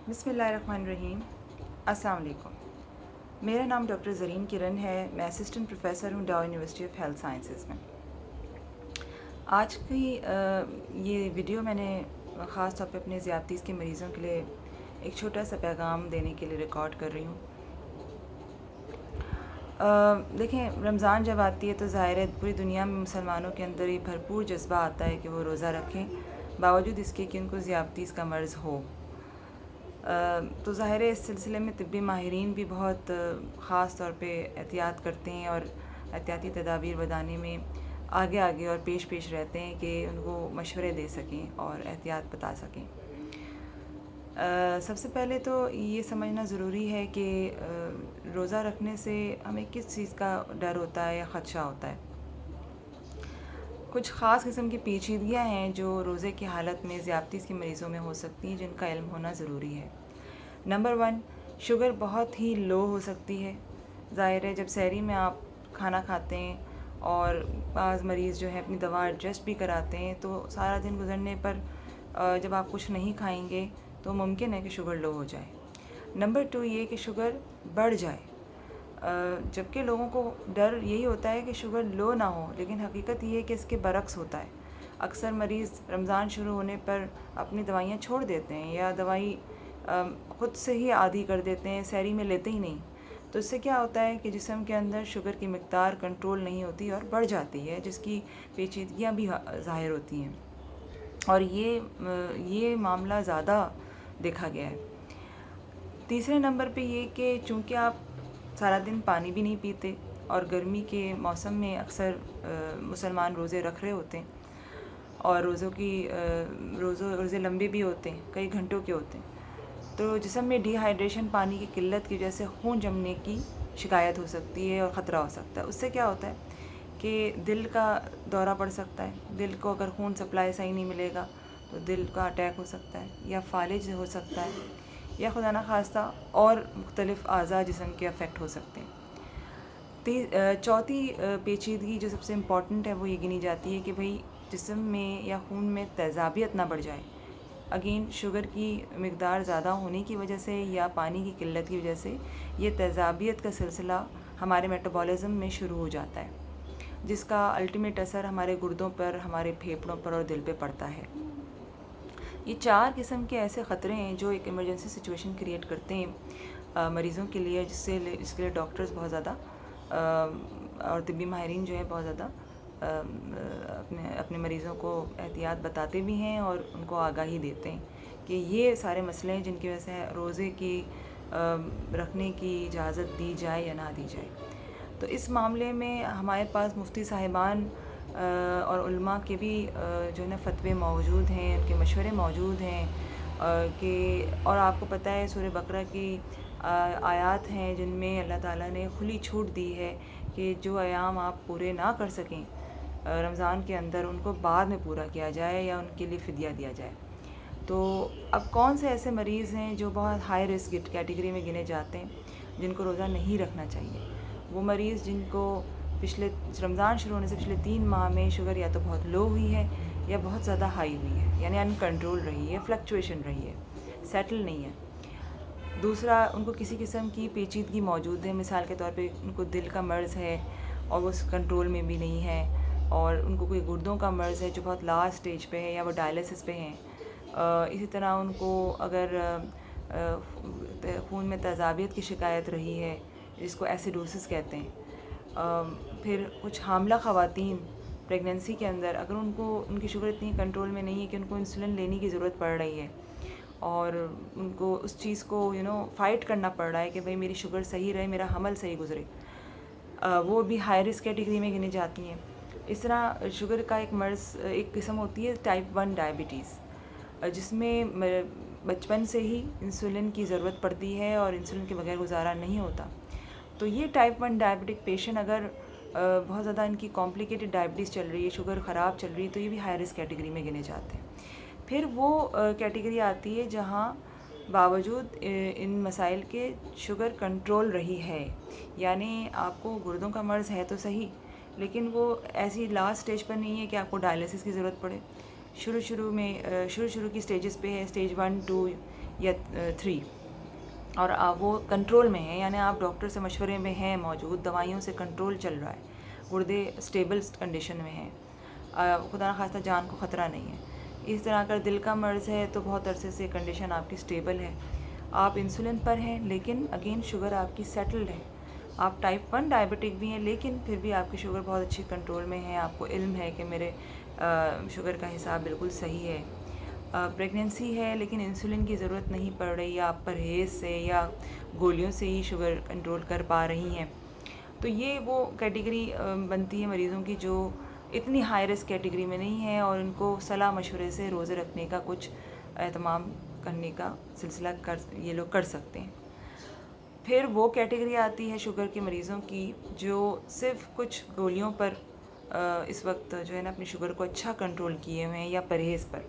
بسم اللہ الرحمن الرحیم۔ السلام علیکم۔ میرا نام ڈاکٹر زرین کرن ہے۔ میں اسسٹنٹ پروفیسر ہوں ڈاؤ یونیورسٹی آف ہیلتھ سائنسز میں۔ آج کی یہ ویڈیو میں نے خاص طور پہ اپنے ذیابطیس کے مریضوں کے لیے ایک چھوٹا سا پیغام دینے کے لیے ریکارڈ کر رہی ہوں۔ دیکھیں، رمضان جب آتی ہے تو ظاہر ہے پوری دنیا میں مسلمانوں کے اندر یہ بھرپور جذبہ آتا ہے کہ وہ روزہ رکھیں، باوجود اس کے کہ ان کو ذیابطیس کا مرض ہو۔ تو ظاہر ہے اس سلسلے میں طبی ماہرین بھی بہت خاص طور پہ احتیاط کرتے ہیں اور احتیاطی تدابیر بتانے میں آگے اور پیش رہتے ہیں کہ ان کو مشورے دے سکیں اور احتیاط بتا سکیں۔ سب سے پہلے تو یہ سمجھنا ضروری ہے کہ روزہ رکھنے سے ہمیں کس چیز کا ڈر ہوتا ہے یا خدشہ ہوتا ہے۔ کچھ خاص قسم کی پیچیدگیاں ہیں جو روزے کی حالت میں ذیابطیس کے مریضوں میں ہو سکتی ہیں، جن کا علم ہونا ضروری ہے۔ نمبر 1، شوگر بہت ہی لو ہو سکتی ہے۔ ظاہر ہے جب سحری میں آپ کھانا کھاتے ہیں اور بعض مریض جو ہے اپنی دوا ایڈجسٹ بھی کراتے ہیں، تو سارا دن گزرنے پر جب آپ کچھ نہیں کھائیں گے تو ممکن ہے کہ شوگر لو ہو جائے۔ نمبر 2 یہ کہ شوگر بڑھ جائے، جبکہ لوگوں کو ڈر یہی ہوتا ہے کہ شوگر لو نہ ہو، لیکن حقیقت یہ ہے کہ اس کے برعکس ہوتا ہے۔ اکثر مریض رمضان شروع ہونے پر اپنی دوائیاں چھوڑ دیتے ہیں یا دوائی خود سے ہی عادی کر دیتے ہیں، سحری میں لیتے ہی نہیں۔ تو اس سے کیا ہوتا ہے کہ جسم کے اندر شوگر کی مقدار کنٹرول نہیں ہوتی اور بڑھ جاتی ہے، جس کی پیچیدگیاں بھی ظاہر ہوتی ہیں، اور یہ معاملہ زیادہ دیکھا گیا ہے۔ تیسرے نمبر پہ یہ کہ چونکہ آپ سارا دن پانی بھی نہیں پیتے اور گرمی کے موسم میں اکثر مسلمان روزے رکھ رہے ہوتے ہیں اور روزے لمبے بھی ہوتے ہیں، کئی گھنٹوں کے ہوتے ہیں، تو جسم میں ڈی ہائیڈریشن، پانی کی قلت کی وجہ سے خون جمنے کی شکایت ہو سکتی ہے اور خطرہ ہو سکتا ہے۔ اس سے کیا ہوتا ہے کہ دل کا دورہ پڑ سکتا ہے، دل کو اگر خون سپلائی صحیح نہیں ملے گا تو دل کا اٹیک ہو سکتا ہے یا فالج ہو سکتا ہے یا خدا نخواستہ اور مختلف اعضاء جسم کے افیکٹ ہو سکتے ہیں۔ چوتھی پیچیدگی جو سب سے امپورٹنٹ ہے وہ یہ گنی جاتی ہے کہ بھئی جسم میں یا خون میں تیزابیت نہ بڑھ جائے۔ اگین شوگر کی مقدار زیادہ ہونے کی وجہ سے یا پانی کی قلت کی وجہ سے یہ تیزابیت کا سلسلہ ہمارے میٹابولزم میں شروع ہو جاتا ہے، جس کا الٹیمیٹ اثر ہمارے گردوں پر، ہمارے پھیپھڑوں پر اور دل پہ پڑتا ہے۔ یہ 4 قسم کے ایسے خطرے ہیں جو ایک ایمرجنسی سچویشن کریٹ کرتے ہیں مریضوں کے لیے، جس کے لیے ڈاکٹرز بہت زیادہ اور طبی ماہرین جو ہے بہت زیادہ اپنے مریضوں کو احتیاط بتاتے بھی ہیں اور ان کو آگاہی دیتے ہیں کہ یہ سارے مسئلے ہیں جن کی وجہ سے روزے کی رکھنے کی اجازت دی جائے یا نہ دی جائے۔ تو اس معاملے میں ہمارے پاس مفتی صاحبان اور علماء کے بھی جو ہے نا فتوے موجود ہیں، ان کے مشورے موجود ہیں اور آپ کو پتہ ہے سورہ بقرہ کی آیات ہیں جن میں اللہ تعالیٰ نے کھلی چھوٹ دی ہے کہ جو ایام آپ پورے نہ کر سکیں رمضان کے اندر، ان کو بعد میں پورا کیا جائے یا ان کے لیے فدیہ دیا جائے۔ تو اب کون سے ایسے مریض ہیں جو بہت ہائی رسک کیٹیگری میں گنے جاتے ہیں، جن کو روزہ نہیں رکھنا چاہیے؟ وہ مریض جن کو پچھلے رمضان شروع ہونے سے پچھلے 3 ماہ میں شوگر یا تو بہت لو ہوئی ہے یا بہت زیادہ ہائی ہوئی ہے، یعنی ان کنٹرول رہی ہے، فلکچویشن رہی ہے، سیٹل نہیں ہے۔ دوسرا، ان کو کسی قسم کی پیچیدگی موجود ہے، مثال کے طور پہ ان کو دل کا مرض ہے اور وہ کنٹرول میں بھی نہیں ہے، اور ان کو کوئی گردوں کا مرض ہے جو بہت لاسٹ سٹیج پہ ہے یا وہ ڈائلسس پہ ہیں۔ اسی طرح ان کو اگر خون میں تیزابیت کی شکایت رہی ہے، جس کو ایسیڈوسس کہتے ہیں۔ پھر کچھ حاملہ خواتین پریگننسی کے اندر اگر ان کی شوگر اتنی کنٹرول میں نہیں ہے کہ ان کو انسولن لینے کی ضرورت پڑ رہی ہے اور ان کو اس چیز کو فائٹ کرنا پڑ رہا ہے کہ بھئی میری شوگر صحیح رہے، میرا حمل صحیح گزرے، وہ بھی ہائی رسک کیٹیگری میں گنی جاتی ہیں۔ اس طرح شوگر کا ایک قسم ہوتی ہے ٹائپ 1 ڈائبٹیز، جس میں بچپن سے ہی انسولن کی ضرورت پڑتی ہے اور انسولن کے بغیر گزارا نہیں ہوتا۔ تو یہ ٹائپ 1 ڈائبٹک پیشنٹ اگر بہت زیادہ ان کی کمپلیکیٹڈ ڈائبٹیز چل رہی ہے، شوگر خراب چل رہی ہے، تو یہ بھی ہائی رسک کیٹیگری میں گنے جاتے ہیں۔ پھر وہ کیٹیگری آتی ہے جہاں باوجود ان مسائل کے شوگر کنٹرول رہی ہے، یعنی آپ کو گردوں کا مرض ہے تو صحیح، لیکن وہ ایسی لاسٹ سٹیج پر نہیں ہے کہ آپ کو ڈائلسس کی ضرورت پڑے۔ شروع کی سٹیجز پہ ہے، سٹیج 1 2 या 3, और वो कंट्रोल में है, यानी आप डॉक्टर से मशवरे में हैं मौजूद, दवाइयों से कंट्रोल चल रहा है, गुर्दे स्टेबल कंडीशन में हैं, खुदा न खास्ता जान को ख़तरा नहीं है। इस तरह अगर दिल का मर्ज़ है तो बहुत अरसे से कंडीशन आपकी स्टेबल है, आप इंसुलिन पर हैं, लेकिन अगेन शुगर आपकी सेटल्ड है, आप टाइप 1 डायबिटिक भी हैं, लेकिन फिर भी आपकी शुगर बहुत अच्छी कंट्रोल में है, आपको इल्म है कि मेरे शुगर का हिसाब बिल्कुल सही है। प्रेगनेंसी है लेकिन इंसुलिन की ज़रूरत नहीं पड़ रही, आप परहेज़ से या गोलियों से ही शुगर कंट्रोल कर पा रही हैं। तो ये वो कैटेगरी बनती है मरीज़ों की जो इतनी हाई रिस्क कैटेगरी में नहीं है और उनको सलाह मशवरे से रोज़े रखने का कुछ एहतमाम करने का सिलसिला ये लोग कर सकते हैं। फिर वो कैटेगरी आती है शुगर के मरीज़ों की जो सिर्फ कुछ गोलियों पर इस वक्त जो है ना अपनी शुगर को अच्छा कंट्रोल किए हुए हैं या परहेज़ पर।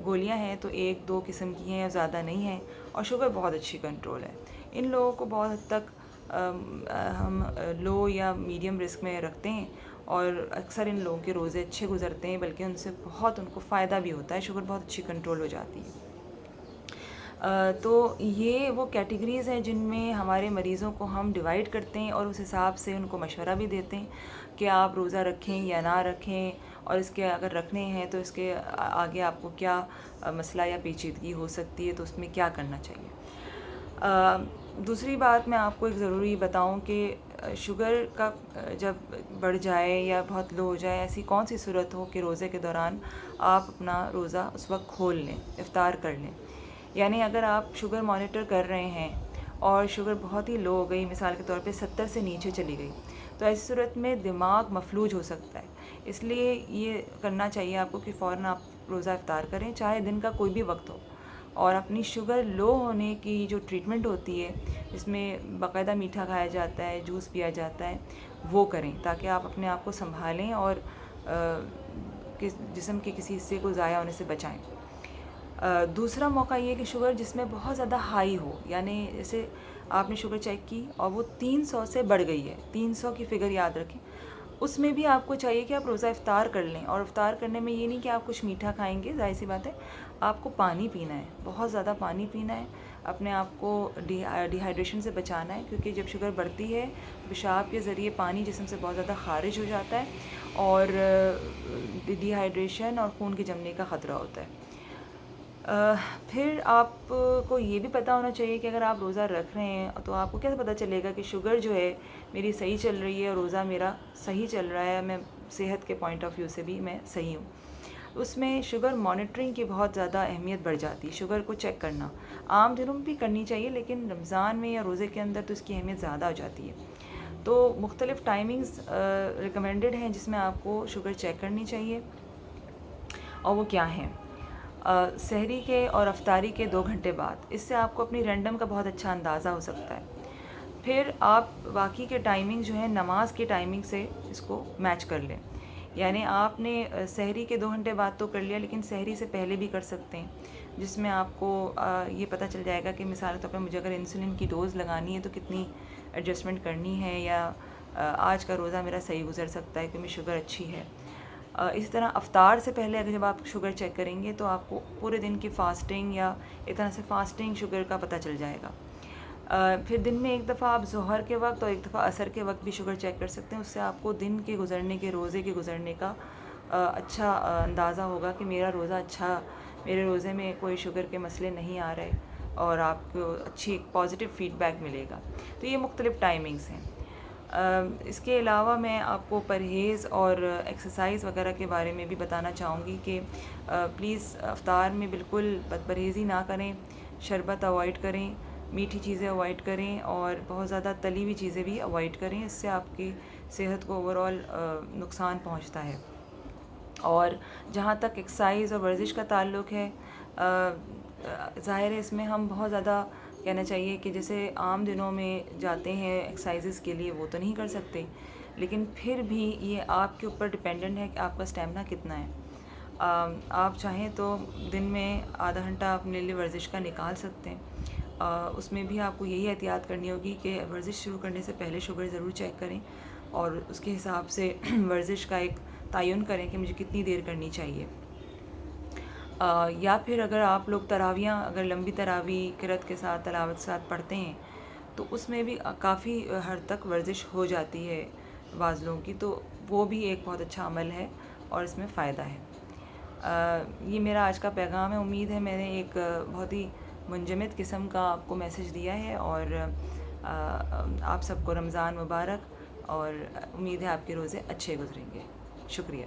गोलियां हैं तो 1-2 किस्म की हैं, ज़्यादा नहीं हैं, और शुगर बहुत अच्छी कंट्रोल है। इन लोगों को बहुत हद तक हम लो या मीडियम रिस्क में रखते हैं और अक्सर इन लोगों के रोज़े अच्छे गुजरते हैं, बल्कि उनसे बहुत उनको फ़ायदा भी होता है, शुगर बहुत अच्छी कंट्रोल हो जाती है। तो ये वो कैटेगरीज़ हैं जिनमें हमारे मरीज़ों को हम डिवाइड करते हैं और उस हिसाब से उनको मशवरा भी देते हैं कि आप रोज़ा रखें या ना रखें, और इसके अगर रखने हैं तो इसके आगे आपको क्या मसला या पेचीदगी हो सकती है, तो उसमें क्या करना चाहिए। दूसरी बात मैं आपको एक ज़रूरी बताऊं कि शुगर का जब बढ़ जाए या बहुत लो हो जाए, ऐसी कौन सी सूरत हो कि रोज़े के दौरान आप अपना रोज़ा उस वक्त खोल लें, इफ़्तार कर लें। यानी अगर आप शुगर मॉनिटर कर रहे हैं और शुगर बहुत ही लो हो गई, मिसाल के तौर पे 70 से नीचे चली गई, तो ऐसी सूरत में दिमाग मफलूज हो सकता है। इसलिए ये करना चाहिए आपको कि फ़ौरन आप रोज़ा इफ़्तार करें, चाहे दिन का कोई भी वक्त हो, और अपनी शुगर लो होने की जो ट्रीटमेंट होती है, जिसमें बाकायदा मीठा खाया जाता है, जूस पिया जाता है, वो करें ताकि आप अपने आप को संभालें और जिस्म के किसी हिस्से को ज़ाया होने से बचाएं। दूसरा मौका ये कि शुगर जिसमें बहुत ज़्यादा हाई हो, यानी जैसे आपने शुगर चेक की और वो 300 से बढ़ गई है, 300 की फ़िगर याद रखें, उसमें भी आपको चाहिए कि आप रोज़ा इफ़्तार कर लें। और इफ़्तार करने में ये नहीं कि आप कुछ मीठा खाएंगे, ज़ाहिर सी बात है, आपको पानी पीना है, बहुत ज़्यादा पानी पीना है, अपने आप को डिहाइड्रेशन से बचाना है, क्योंकि जब शुगर बढ़ती है पेशाब के ज़रिए पानी जिस्म से बहुत ज़्यादा ख़ारिज हो जाता है और डिहाइड्रेशन और खून के जमने का ख़तरा होता है। फिर आपको ये भी पता होना चाहिए कि अगर आप रोज़ा रख रहे हैं तो आपको कैसे पता चलेगा कि शुगर जो है मेरी सही चल रही है और रोज़ा मेरा सही चल रहा है, मैं सेहत के पॉइंट ऑफ व्यू से भी मैं सही हूँ। उसमें शुगर मॉनिटरिंग की बहुत ज़्यादा अहमियत बढ़ जाती है। शुगर को चेक करना आम दिनों में भी करनी चाहिए, लेकिन रमज़ान में या रोज़े के अंदर तो इसकी अहमियत ज़्यादा हो जाती है। तो मुख्तलिफ़ टाइमिंग्स रिकमेंडेड हैं जिसमें आपको शुगर चेक करनी चाहिए, और वो क्या हैं? सहरी के और अफ्तारी के 2 घंटे बाद, इससे आपको अपनी रैंडम का बहुत अच्छा अंदाज़ा हो सकता है। फिर आप बाकी के टाइमिंग जो है नमाज की टाइमिंग से इसको मैच कर लें, यानी आपने सहरी के 2 घंटे बाद तो कर लिया, लेकिन सहरी से पहले भी कर सकते हैं, जिसमें आपको ये पता चल जाएगा कि मिसाल के तौर पर मुझे अगर इंसुलिन की डोज़ लगानी है तो कितनी एडजस्टमेंट करनी है, या आज का रोज़ा मेरा सही गुजर सकता है क्योंकि शुगर अच्छी है। इस तरह अफ्तार से पहले अगर जब आप शुगर चेक करेंगे तो आपको पूरे दिन की फ़ास्टिंग या एक तरह से फ़ास्टिंग शुगर का पता चल जाएगा। फिर दिन में एक दफ़ा आप ज़ोहर के वक्त और एक दफ़ा असर के वक्त भी शुगर चेक कर सकते हैं। उससे आपको दिन के गुज़रने के, रोज़े के गुज़रने का अच्छा अंदाज़ा होगा कि मेरा रोज़ा अच्छा, मेरे रोज़े में कोई शुगर के मसले नहीं आ रहे, और आपको अच्छी एक पॉजिटिव फ़ीडबैक मिलेगा। तो ये मुख्तलिफ़ टाइमिंग्स हैं। इसके अलावा मैं आपको परहेज़ और एक्सरसाइज़ वगैरह के बारे में भी बताना चाहूँगी कि प्लीज़ अफ्तार में बिल्कुल बदपरहेज़ी ना करें, शरबत अवॉइड करें, मीठी चीज़ें अवॉइड करें और बहुत ज़्यादा तली हुई चीज़ें भी अवॉइड करें। इससे आपकी सेहत को ओवरऑल नुकसान पहुँचता है। और जहाँ तक एक्सरसाइज़ और वर्जिश का ताल्लुक़ है, ज़ाहिर है इसमें हम बहुत ज़्यादा कहना चाहिए कि जैसे आम दिनों में जाते हैं एक्सरसाइज़ के लिए, वो तो नहीं कर सकते, लेकिन फिर भी ये आपके ऊपर डिपेंडेंट है कि आपका स्टेमिना कितना है। आप चाहें तो दिन में आधा घंटा अपने लिए वर्जिश का निकाल सकते हैं। उसमें भी आपको यही एहतियात करनी होगी कि वर्जिश शुरू करने से पहले शुगर ज़रूर चेक करें और उसके हिसाब से वर्जिश का एक तयन करें कि मुझे कितनी देर करनी चाहिए। یا پھر اگر آپ لوگ تراویاں اگر لمبی تراویح قرأت کے ساتھ تلاوت کے ساتھ پڑھتے ہیں تو اس میں بھی کافی حد تک ورزش ہو جاتی ہے بعض لوگوں کی، تو وہ بھی ایک بہت اچھا عمل ہے اور اس میں فائدہ ہے۔ یہ میرا آج کا پیغام ہے۔ امید ہے میں نے ایک بہت ہی منجمد قسم کا آپ کو میسج دیا ہے، اور آپ سب کو رمضان مبارک، اور امید ہے آپ کے روزے اچھے گزریں گے۔ شکریہ۔